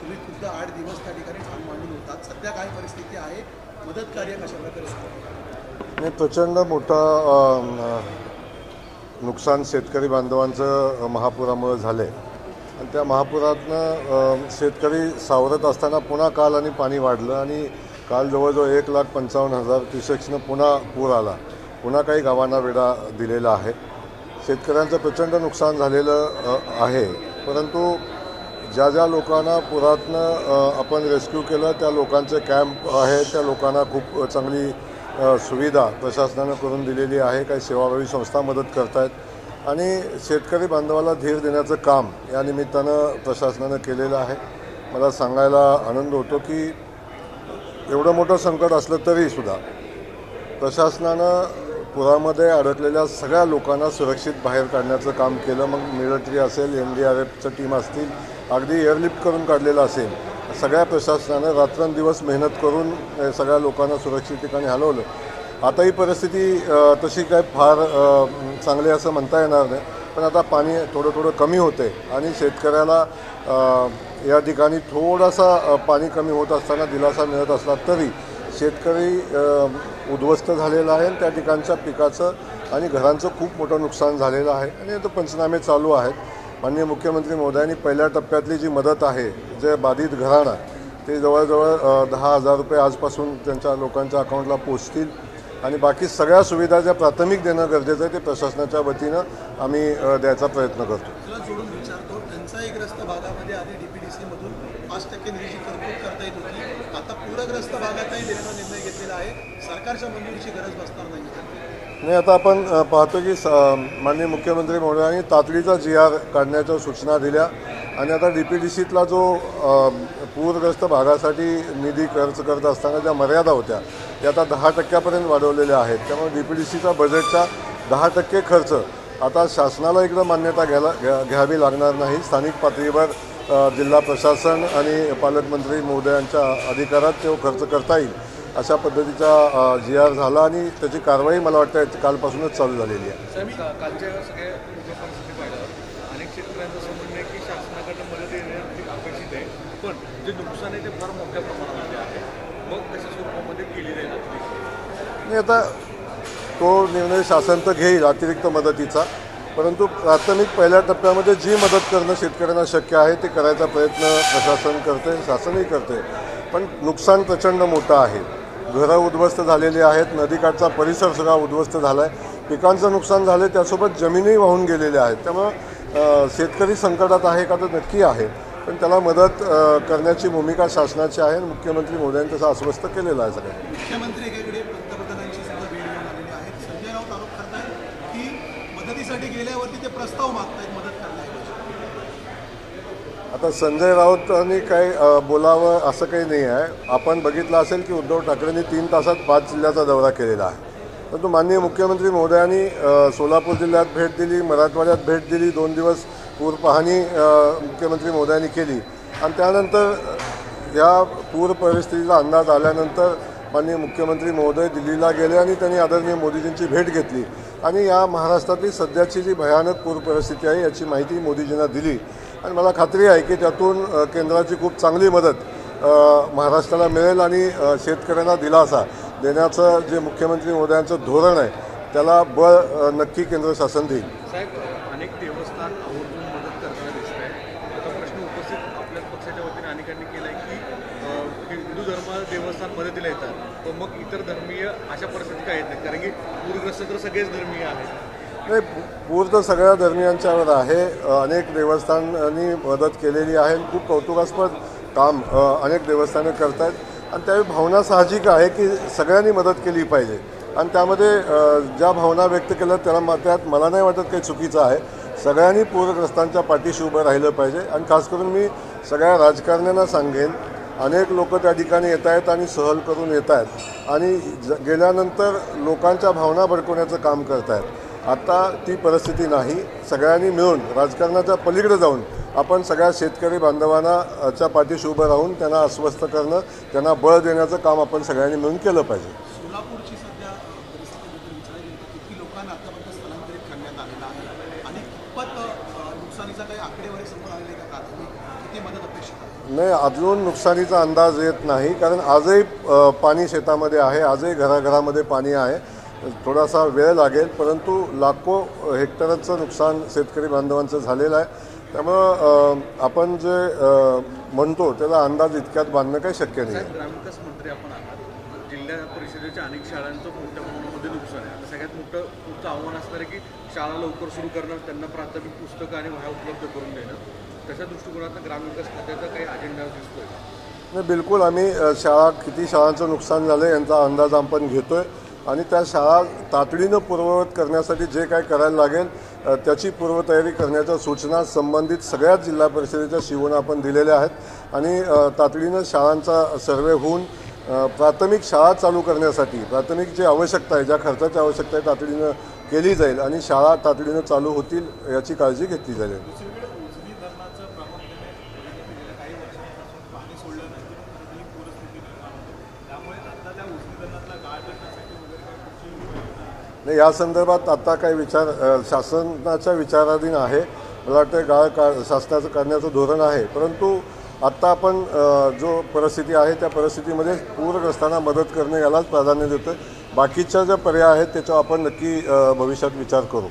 तुम्ही खुद्द 8 दिवस त्या ठिकाणी ठाण मांडून होतात. सध्या काय परिस्थिती आहे, मदत कार्य कशा प्रकारे सुरू आहे? नाही, प्रचंड मोठा नुकसान शेतकरी बांधवांचं महापुरामुळे झालं आहे आणि त्या महापुरातनं शेतकरी सावरत असताना पुन्हा काल आणि पाणी वाढलं आणि काल जवळजवळ 1,55,000 क्युसेक्सनं पुन्हा पूर आला. पुन्हा काही गावांना वेढा दिलेला आहे. शेतकऱ्यांचं प्रचंड नुकसान झालेलं आहे. परंतु ज्या ज्या लोकांना पुरातनं आपण रेस्क्यू केलं त्या लोकांचे कॅम्प आहे, त्या लोकांना खूप चांगली सुविधा प्रशासनानं करून दिलेली आहे. काही सेवाभावी संस्था मदत करत आहेत आणि शेतकरी बांधवाला धीर देण्याचं काम या निमित्तानं प्रशासनानं केलेलं आहे. मला सांगायला आनंद होतो की एवढं मोठं संकट असलं तरीसुद्धा प्रशासनानं पुरामध्ये अडकलेल्या सगळ्या लोकांना सुरक्षित बाहेर काढण्याचं काम केलं. मग मिलिटरी असेल, NDRFचं टीम असतील, अगदी एअरलिफ्ट करून काढलेलं असेल, सगळ्या प्रशासनानं रात्रंदिवस मेहनत करून सगळ्या लोकांना सुरक्षित ठिकाणी हलवलं. आता ही परिस्थिती तशी काय फार चांगली असं म्हणता येणार नाही, पण आता पाणी थोडं कमी होते आणि शेतकऱ्याला या ठिकाणी थोडासा पाणी कमी होत असताना दिलासा मिळत असला तरी शेतकरी उद्ध्वस्त झालेला आहे. त्या ठिकाणच्या पिकाचं आणि घरांचं खूप मोठं नुकसान झालेलं आहे आणि आता पंचनामे चालू आहेत. माननीय मुख्यमंत्री महोदयांनी पहिल्या टप्प्यातली जी मदत आहे, जे बाधित घरांना, ते जवळजवळ 10,000 रुपये आजपासून त्यांच्या लोकांच्या अकाउंटला पोचतील आणि बाकी सगळ्या सुविधा ज्या प्राथमिक देणं गरजेचं आहे ते प्रशासनाच्या वतीनं आम्ही द्यायचा प्रयत्न करतो. तुला जोडून विचारतो, टंचाईग्रस्त भागामध्ये आधी DPDC मधून 5% निधीची तरतूद करता येत होती. आता पूरग्रस्त भागातही देण्याचा निर्णय घेतलेला आहे. सरकारच्या मंजुरीची गरज बसणार नाही. आता आपण पाहतो की माननीय मुख्यमंत्री महोदयांनी तातडीचा GR काढण्याच्या सूचना दिल्या आणि आता DPDCतला जो पूरग्रस्त भागासाठी निधी खर्च करत असताना ज्या मर्यादा होत्या त्या आता 10% वाढवलेल्या आहेत. त्यामुळे DPDCच्या बजेटच्या 10% खर्च आता शासनाला इकडं मान्यता घ्यावी लागणार नाही. स्थानिक पातळीवर जिल्हा प्रशासन आणि पालकमंत्री महोदयांच्या अधिकारात तो खर्च करता येईल अशा पद्धतीचा GR झाला आणि त्याची कारवाई मला वाटतं कालपासूनच चालू झालेली आहे. कालच्या सगळ्या परिस्थिती पाहिल्यावर अनेक शेतकऱ्यांचं असं म्हणणं आहे की शासनाकडनं मदत येणे अपेक्षित आहे, पण जे नुकसान आहे ते फार मोठ्या प्रमाणामध्ये आहे. मग कशा स्वरूपामध्ये केली जाईल? नाही, आता तो निर्णय शासन तर घेईल अतिरिक्त मदतीचा, परंतु प्राथमिक पहिल्या टप्प्यामध्ये जी मदत करणं शेतकऱ्यांना शक्य आहे ते करायचा प्रयत्न प्रशासन करते, शासनही करते. पण नुकसान प्रचंड मोठं आहे. घरं उद्ध्वस्त झालेली आहेत, नदीकाठचा परिसर सगळा उद्ध्वस्त झाला आहे, पिकांचं नुकसान झालं, त्यासोबत जमीनही वाहून गेलेल्या आहेत. त्यामुळं शेतकरी संकटात आहे का तर नक्की आहे, पण त्याला मदत करण्याची भूमिका शासनाची आहे आणि मुख्यमंत्री मोदयांनी तसं आश्वस्त केलेलं आहे. सगळ्यांना मुख्यमंत्री एकीकडे पंतप्रधानांची सुद्धा भेट घेऊन आलेली आहेत. संजय राऊत आरोप करतायत की मदतीसाठी गेल्यावरती ते प्रस्ताव मागतायत मदत करण्याऐवजी. आता संजय राऊतांनी काय बोलावं असं काही नाही आहे. आपण बघितलं असेल की उद्धव ठाकरेंनी 3 तासात 5 जिल्ह्याचा दौरा केलेला आहे. परंतु माननीय मुख्यमंत्री महोदयांनी सोलापूर जिल्ह्यात भेट दिली, मराठवाड्यात भेट दिली, 2 दिवस पूर पाहणी मुख्यमंत्री महोदयांनी केली आणि त्यानंतर या पूर परिस्थितीचा अंदाज आल्यानंतर माननीय मुख्यमंत्री महोदय दिल्लीला गेले आणि त्यांनी आदरणीय मोदीजींची भेट घेतली आणि या महाराष्ट्रातली सध्याची जी भयानक पूर परिस्थिती आहे याची माहिती मोदीजींना दिली आणि मला खात्री आहे की त्यातून केंद्राची खूप चांगली मदत महाराष्ट्राला मिळेल आणि शेतकऱ्यांना दिलासा देण्याचं जे मुख्यमंत्री महोदयांचं धोरण आहे त्याला बळ नक्की केंद्र शासन देईल. साहेब, अनेक देवस्थान आवर्जून मदत करताना दिसत आहे. आता प्रश्न उपस्थित आपल्या पक्षाच्या वतीने अनेकांनी केला आहे की हिंदू धर्म देवस्थान मदतीला येतात, पण मग इतर धर्मीय अशा परिस्थितीत काय येत नाही, कारण की पूरग्रस्त तर सगळेच धर्मीय आहेत. नाही, पूर तर सगळ्या धर्मियांच्यावर आहे. अनेक देवस्थानांनी मदत केलेली आहे. खूप कौतुकास्पद काम अनेक देवस्थानं करत आहेत आणि त्यावेळी भावना साहजिक आहे की सगळ्यांनी मदत केली पाहिजे आणि त्यामध्ये ज्या भावना व्यक्त केल्या त्यात मला नाही वाटत काही चुकीचं आहे. सगळ्यांनी पूरग्रस्तांच्या पाठीशी उभं राहिलं पाहिजे आणि खास करून मी सगळ्या राजकारण्यांना सांगेन, अनेक लोक त्या ठिकाणी येत आहेत आणि सहल करून येत आहेत आणि गेल्यानंतर लोकांच्या भावना भडकवण्याचं काम करत आहेत. आता ती परिस्थिती नाही. सगळ्यांनी मिळून राजकारणाच्या पलीकडे जाऊन आपण सगळ्या शेतकरी बांधवांना च्या पाठीशी उभं राहून त्यांना आश्वस्त करणं, त्यांना बळ देण्याचं काम आपण सगळ्यांनी मिळून केलं पाहिजे. सोलापूरची सध्या परिस्थितीबद्दल विचारायला गेलं तर किती लोकांना आतापर्यंत स्थलांतरित करण्यात आलेलं आहे आणि कितपत नुकसानीचा काही आकडेवारी समोर आलेली का प्राथमिक किती मदत अपेक्षित आहे? नाही, अजून नुकसानीचा अंदाज येत नाही, कारण आजही पाणी शेतामध्ये आहे, आजही घराघरामध्ये पाणी आहे. थोडासा वेळ लागेल, परंतु लाखो हेक्टरचं नुकसान शेतकरी बांधवांचं झालेलं आहे. त्यामुळं आपण जे म्हणतो त्याचा अंदाज इतक्यात बांधणं काही शक्य नाही. ग्रामविकास मंत्री आपण आहात, जिल्हा परिषदेच्या अनेक शाळांचं मोठ्या प्रमाणामध्ये नुकसान आहे. आता सगळ्यात मोठं आव्हान असणार आहे की शाळा लवकर सुरू करणं, त्यांना प्राथमिक पुस्तकं आणि वह्या उपलब्ध करून देणं. तशा दृष्टिकोनातून ग्रामविकास खात्याचा काही अजेंडा दिसतोय? नाही, बिलकुल. आम्ही किती शाळांचं नुकसान झालं यांचा अंदाज आपण घेतोय आणि त्या शाळा तातडीनं पूर्ववत करण्यासाठी जे काय करायला लागेल त्याची पूर्वतयारी करण्याच्या सूचना संबंधित सगळ्याच जिल्हा परिषदेच्या शिवून आपण दिलेल्या आहेत आणि तातडीनं शाळांचा सर्वे होऊन प्राथमिक शाळा चालू करण्यासाठी प्राथमिक जी आवश्यकता आहे, ज्या खर्चाची आवश्यकता आहे, तातडीनं केली जाईल आणि शाळा तातडीनं चालू होतील याची काळजी घेतली जाईल. नाही, या संदर्भात आता काही विचार शासनाच्या विचाराधीन आहे. मला वाटतं शासनाचं करण्याचं धोरण आहे, परंतु आत्ता आपण जो परिस्थिती आहे त्या परिस्थितीमध्ये पूरग्रस्तांना मदत करणे यालाच प्राधान्य देतो. बाकीच्या ज्या पर्याय आहेत त्याच्यावर आपण नक्की भविष्यात विचार करू.